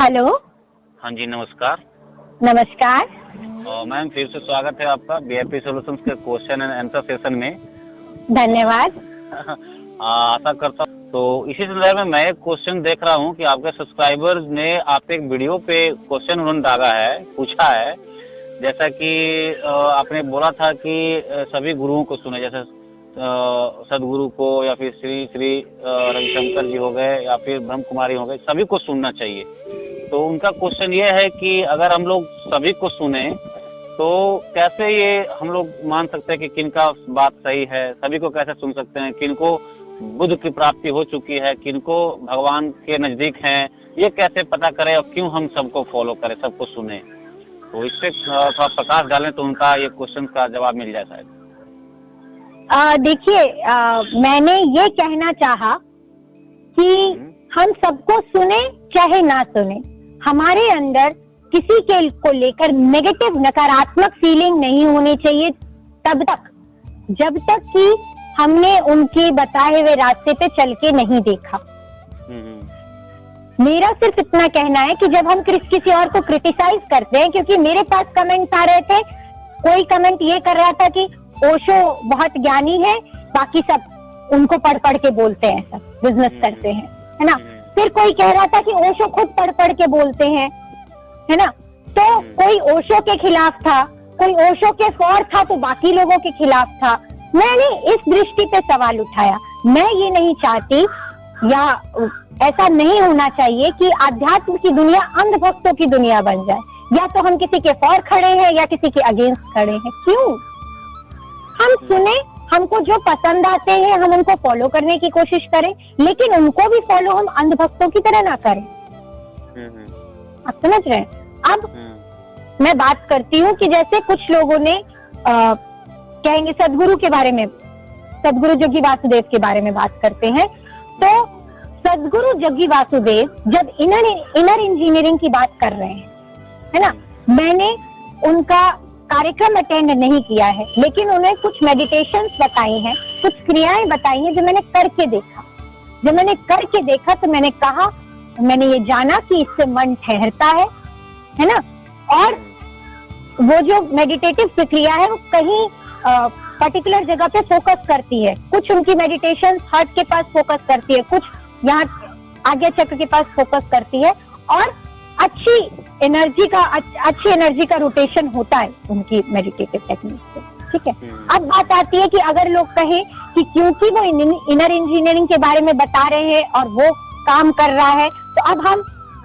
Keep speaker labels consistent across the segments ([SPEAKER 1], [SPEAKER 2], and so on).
[SPEAKER 1] Hello.
[SPEAKER 2] हाँ जी, नमस्कार।
[SPEAKER 1] नमस्कार।
[SPEAKER 2] मैम, फिर से स्वागत है आपका बीआईपी सॉल्यूशंस के क्वेश्चन एंड आंसर सेशन में।
[SPEAKER 1] धन्यवाद।
[SPEAKER 2] आशा करता हूँ तो इसी संदर्भ में मैं एक क्वेश्चन देख रहा हूँ कि आपके सब्सक्राइबर्स ने आप एक वीडियो पे क्वेश्चन उन्होंने डाला है, पूछा है। जैसा कि आपने बोला था कि सभी गुरुओं को सुने, जैसे सदगुरु को या फिर श्री श्री रविशंकर जी हो गए या फिर ब्रह्म कुमारी हो गए, सभी को सुनना चाहिए। तो उनका क्वेश्चन ये है कि अगर हम लोग सभी को सुने तो कैसे ये हम लोग मान सकते हैं कि किनका बात सही है, सभी को कैसे सुन सकते हैं, किनको बुद्ध की प्राप्ति हो चुकी है, किनको भगवान के नजदीक हैं, ये कैसे पता करें और क्यों हम सबको फॉलो करें, सबको सुने। तो इस पे थोड़ा प्रकाश डालें तो उनका ये क्वेश्चन का जवाब मिल जाए शायद।
[SPEAKER 1] देखिए, मैंने ये कहना चाहा कि हम सबको सुने चाहे ना सुने, हमारे अंदर किसी के को लेकर नेगेटिव नकारात्मक फीलिंग नहीं होनी चाहिए तब तक जब तक कि हमने उनके बताए हुए रास्ते पे चल के नहीं देखा। मेरा सिर्फ इतना कहना है कि जब हम किसी और को क्रिटिसाइज करते हैं, क्योंकि मेरे पास कमेंट्स आ रहे थे, कोई कमेंट ये कर रहा था कि ओशो बहुत ज्ञानी है, बाकी सब उनको पढ़ पढ़ के बोलते हैं, सब बिजनेस करते हैं, है ना। फिर कोई कह रहा था कि ओशो खुद पढ़ पढ़ के बोलते हैं, है ना। तो कोई ओशो के खिलाफ था, कोई ओशो के फॉर था तो बाकी लोगों के खिलाफ था। मैंने इस दृष्टि पे सवाल उठाया। मैं ये नहीं चाहती या ऐसा नहीं होना चाहिए कि आध्यात्म की दुनिया अंधभक्तों की दुनिया बन जाए, या तो हम किसी के फॉर खड़े हैं या किसी के अगेंस्ट खड़े हैं। क्यों? हम सुने, हमको जो पसंद आते हैं हम उनको फॉलो करने की कोशिश करें, लेकिन उनको भी फॉलो हम अंधभक्तों की तरह ना करें। आप समझ रहे हैं? अब मैं बात करती हूँ कि जैसे कुछ लोगों ने कहेंगे सदगुरु के बारे में, सदगुरु जग्गी वासुदेव के बारे में बात करते हैं। तो सदगुरु जग्गी वासुदेव जब इनर इंजीनियरिंग की बात कर रहे हैं, है ना, मैंने उनका कार्यक्रम अटेंड नहीं किया है, लेकिन उन्हें कुछ मेडिटेशंस बताई हैं, कुछ क्रियाएं बताई हैं जो मैंने करके देखा। जब मैंने करके देखा तो मैंने कहा, मैंने ये जाना कि इससे मन ठहरता है ना। और वो जो मेडिटेटिव प्रक्रिया है वो कहीं पर्टिकुलर जगह पे फोकस करती है। कुछ उनकी मेडिटेशन हार्ट के पास फोकस करती है, कुछ यहाँ आज्ञा चक्र के पास फोकस करती है, और अच्छी एनर्जी का रोटेशन होता है उनकी मेडिटेटिव टेक्निक से। ठीक है। अब बात आती है कि अगर लोग कहें कि क्योंकि वो इनर इंजीनियरिंग के बारे में बता रहे हैं और वो काम कर रहा है, तो अब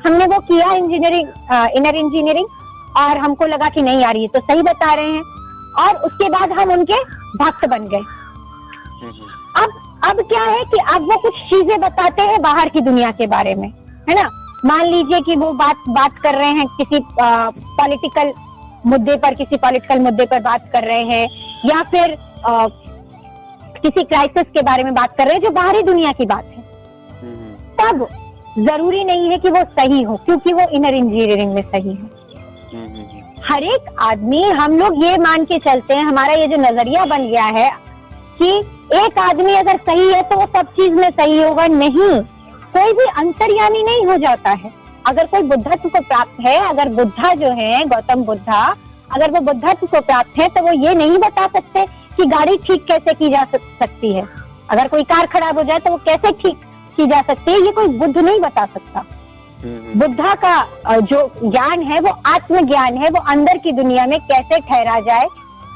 [SPEAKER 1] हमने वो किया इनर इंजीनियरिंग, और हमको लगा कि नहीं यार ये तो सही बता रहे हैं, और उसके बाद हम उनके भक्त बन गए। अब क्या है कि अब वो कुछ चीजें बताते हैं बाहर की दुनिया के बारे में, है ना। मान लीजिए कि वो बात कर रहे हैं किसी पॉलिटिकल मुद्दे पर बात कर रहे हैं, या फिर किसी क्राइसिस के बारे में बात कर रहे हैं जो बाहरी दुनिया की बात है। तब जरूरी नहीं है कि वो सही हो, क्योंकि वो इनर इंजीनियरिंग में सही है। हर एक आदमी, हम लोग ये मान के चलते हैं, हमारा ये जो नजरिया बन गया है कि एक आदमी अगर सही है तो वो सब चीज में सही होगा। नहीं, कोई भी अंतर्यामी नहीं हो जाता है। अगर कोई बुद्धत्व को प्राप्त है, अगर बुद्धा जो है, गौतम बुद्धा, अगर वो बुद्धत्व को प्राप्त है तो वो ये नहीं बता सकते कि गाड़ी ठीक कैसे की जा सकती है। अगर कोई कार खराब हो जाए तो वो कैसे ठीक की जा सकती है, ये कोई बुद्ध नहीं बता सकता। बुद्धा का जो ज्ञान है वो आत्मज्ञान है, वो अंदर की दुनिया में कैसे ठहरा जाए,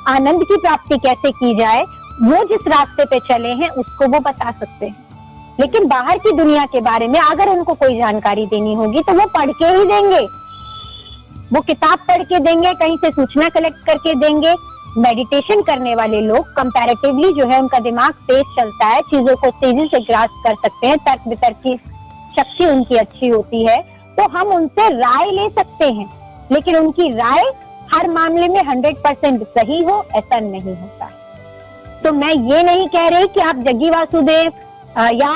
[SPEAKER 1] आनंद की प्राप्ति कैसे की जाए, वो जिस रास्ते पे चले हैं उसको वो बता सकते हैं। लेकिन बाहर की दुनिया के बारे में अगर उनको कोई जानकारी देनी होगी तो वो पढ़ के ही देंगे, वो किताब पढ़ के देंगे, कहीं से सूचना कलेक्ट करके देंगे। मेडिटेशन करने वाले लोग कंपैरेटिवली जो है उनका दिमाग तेज चलता है, चीजों को तेजी से ग्रास्प कर सकते हैं, तर्क वितर्क की शक्ति उनकी अच्छी होती है, तो हम उनसे राय ले सकते हैं। लेकिन उनकी राय हर मामले में 100% सही हो, ऐसा नहीं होता। तो मैं ये नहीं कह रही कि आप जग्गी वासुदेव या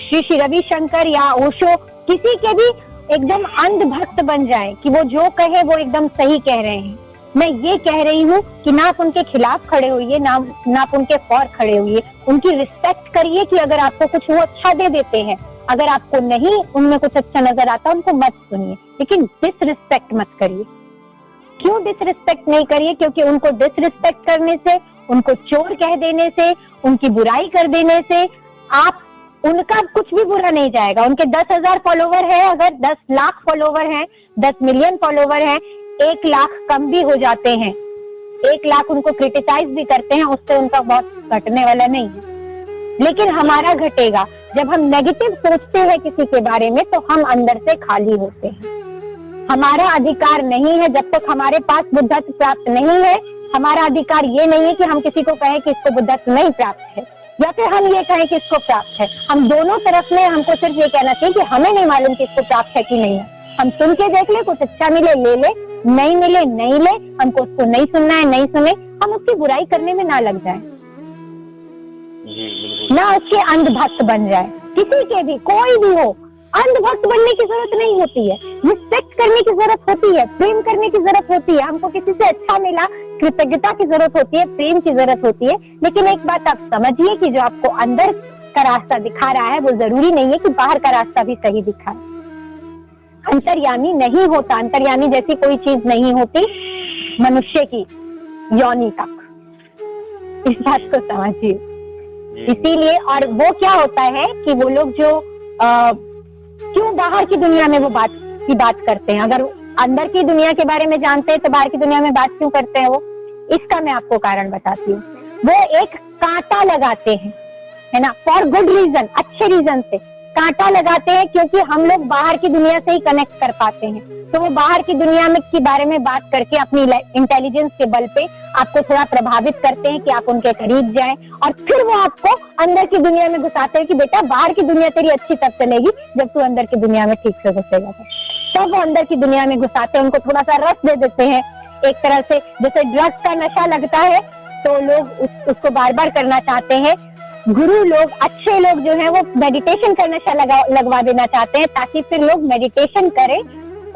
[SPEAKER 1] श्री रविशंकर या ओशो किसी के भी एकदम अंधभक्त बन जाए कि वो जो कहे वो एकदम सही कह रहे हैं। मैं ये कह रही हूँ कि ना आप उनके खिलाफ खड़े होइए, ना आप उनके फॉर खड़े होइए। उनकी रिस्पेक्ट करिए कि अगर आपको कुछ वो अच्छा दे देते हैं, अगर आपको नहीं उनमें कुछ अच्छा नजर आता उनको मत सुनिए, लेकिन डिसरिस्पेक्ट मत करिए। क्यों डिसरिस्पेक्ट नहीं करिए? क्योंकि उनको डिसरिस्पेक्ट करने से, उनको चोर कह देने से, उनकी बुराई कर देने से आप उनका कुछ भी बुरा नहीं जाएगा। उनके 10,000 फॉलोवर है, अगर 10 लाख फॉलोवर हैं, 10 मिलियन फॉलोवर हैं, 1 लाख कम भी हो जाते हैं, 1 लाख उनको क्रिटिसाइज भी करते हैं, उससे उनका बहुत घटने वाला नहीं है। लेकिन हमारा घटेगा जब हम नेगेटिव सोचते हैं किसी के बारे में, तो हम अंदर से खाली होते हैं। हमारा अधिकार नहीं है, जब तक हमारे पास बुद्धत्व प्राप्त नहीं है, हमारा अधिकार ये नहीं है कि हम किसी को कहें कि इसको बुद्धत्व नहीं प्राप्त है, या फिर हम ये कहें कि इसको प्राप्त है। हम दोनों तरफ में हमको सिर्फ ये कहना चाहिए कि हमें नहीं मालूम कि इसको प्राप्त है कि नहीं है। हम सुन के देख ले, कुछ अच्छा मिले ले ले, नहीं मिले नहीं ले, हमको उसको नहीं सुनना है नहीं सुने, हम उसकी बुराई करने में ना लग जाए, ना उसके अंधभक्त बन जाए। किसी के भी, कोई भी हो, अंधभक्त बनने की जरूरत नहीं होती है, रिस्पेक्ट करने की जरूरत होती है, प्रेम करने की जरूरत होती है। हमको किसी से अच्छा मिला, कृतज्ञता की जरूरत होती है, प्रेम की जरूरत होती है। लेकिन एक बात आप समझिए कि जो आपको अंदर का रास्ता दिखा रहा है वो जरूरी नहीं है कि बाहर का रास्ता भी सही दिखाए। अंतर्यामी नहीं होता, अंतर्यामी जैसी कोई चीज नहीं होती मनुष्य की योनि तक, इस बात को समझिए। इसीलिए, और वो क्या होता है कि वो लोग जो क्यों बाहर की दुनिया में वो बात करते हैं, अगर अंदर की दुनिया के बारे में जानते हैं तो बाहर की दुनिया में बात क्यों करते हैं वो, इसका मैं आपको कारण बताती हूँ। वो एक कांटा लगाते हैं, है ना, फॉर गुड रीजन, अच्छे रीजन से कांटा लगाते हैं, क्योंकि हम लोग बाहर की दुनिया से ही कनेक्ट कर पाते हैं। तो वो बाहर की दुनिया में के बारे में बात करके अपनी इंटेलिजेंस के बल पे आपको थोड़ा प्रभावित करते हैं कि आप उनके करीब जाएं, और फिर वो आपको अंदर की दुनिया में घुसाते हैं कि बेटा बाहर की दुनिया तेरी अच्छी तब चलेगी जब तू अंदर की दुनिया में ठीक से घुसेगा। तब वो अंदर की दुनिया में घुसाते हैं, उनको थोड़ा सा रस दे देते हैं। एक तरह से जैसे ड्रग्स का नशा लगता है तो लोग उसको बार बार करना चाहते हैं। गुरु लोग, अच्छे लोग जो हैं वो मेडिटेशन का नशा लगवा देना चाहते हैं, ताकि फिर लोग मेडिटेशन करें,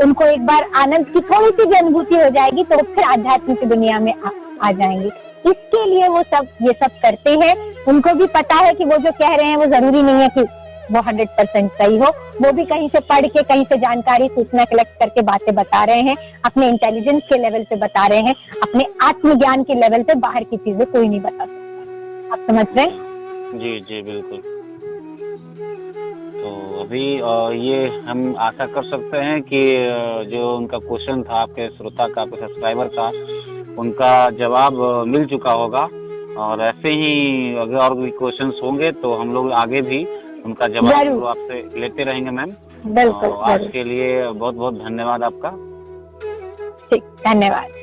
[SPEAKER 1] उनको एक बार आनंद की थोड़ी सी भी अनुभूति हो जाएगी तो फिर आध्यात्म की दुनिया में आ जाएंगे। इसके लिए वो ये सब करते हैं। उनको भी पता है कि वो जो कह रहे हैं वो जरूरी नहीं है कि वो 100% सही हो, वो भी कहीं से पढ़ के, कहीं से जानकारी, सूचना कलेक्ट करके बातें बता रहे हैं, अपने इंटेलिजेंस के लेवल पे बता रहे हैं, अपने आत्मज्ञान के लेवल पे। बाहर की चीजें कोई नहीं बता सकता। आप समझ रहे हैं?
[SPEAKER 2] जी जी बिल्कुल। तो अभी ये हम आशा कर सकते हैं कि जो उनका क्वेश्चन था, आपके श्रोता का, आपके सब्सक्राइबर का, उनका जवाब मिल चुका होगा। और ऐसे ही अगर और भी क्वेश्चंस होंगे तो हम लोग आगे भी उनका जवाब आपसे लेते रहेंगे मैम।
[SPEAKER 1] बिल्कुल।
[SPEAKER 2] आज के लिए बहुत बहुत धन्यवाद आपका।
[SPEAKER 1] ठीक, धन्यवाद।